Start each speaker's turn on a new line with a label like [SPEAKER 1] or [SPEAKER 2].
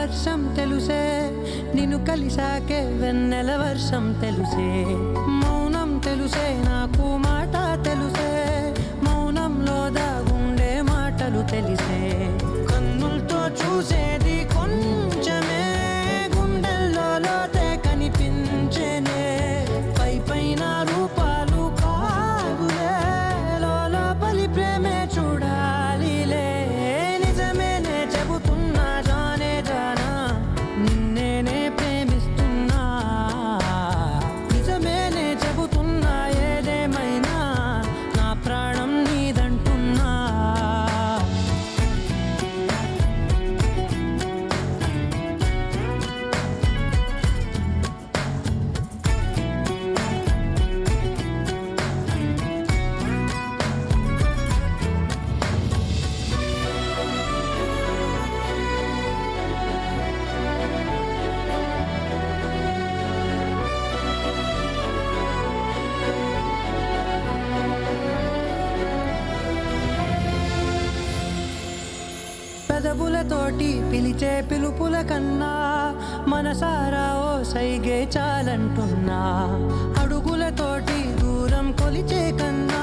[SPEAKER 1] వర్షం తెలుసే, నిన్ను కలిసాకే వెన్నెల వర్షం తెలుసే. మౌనం తెలుసే నాకు మాట తెలుసే, మౌనంలో దాగుండే మాటలు తెలిసే. కన్నులతో చూసేది కొంచెమే, గుండెల్లో లోతే కనిపించేనే. పై పైన రూపాలు కాదులే, లోపలి ప్రేమే చూడాలిలే. నిజమేనే చెబుతున్నా జానే జానా, నిన్నేనే ప్రేమిస్తున్నా. నిజమేనే చెబుతున్నా ఏదేమైనా, నా ప్రాణం నీదంటున్నా. పెదవులతోటి పిలిచే పిలుపుల కన్నా, మనసారా ఓ సైగే చాలంటున్నా. అడుగులతోటి దూరం కొలిచే కన్నా,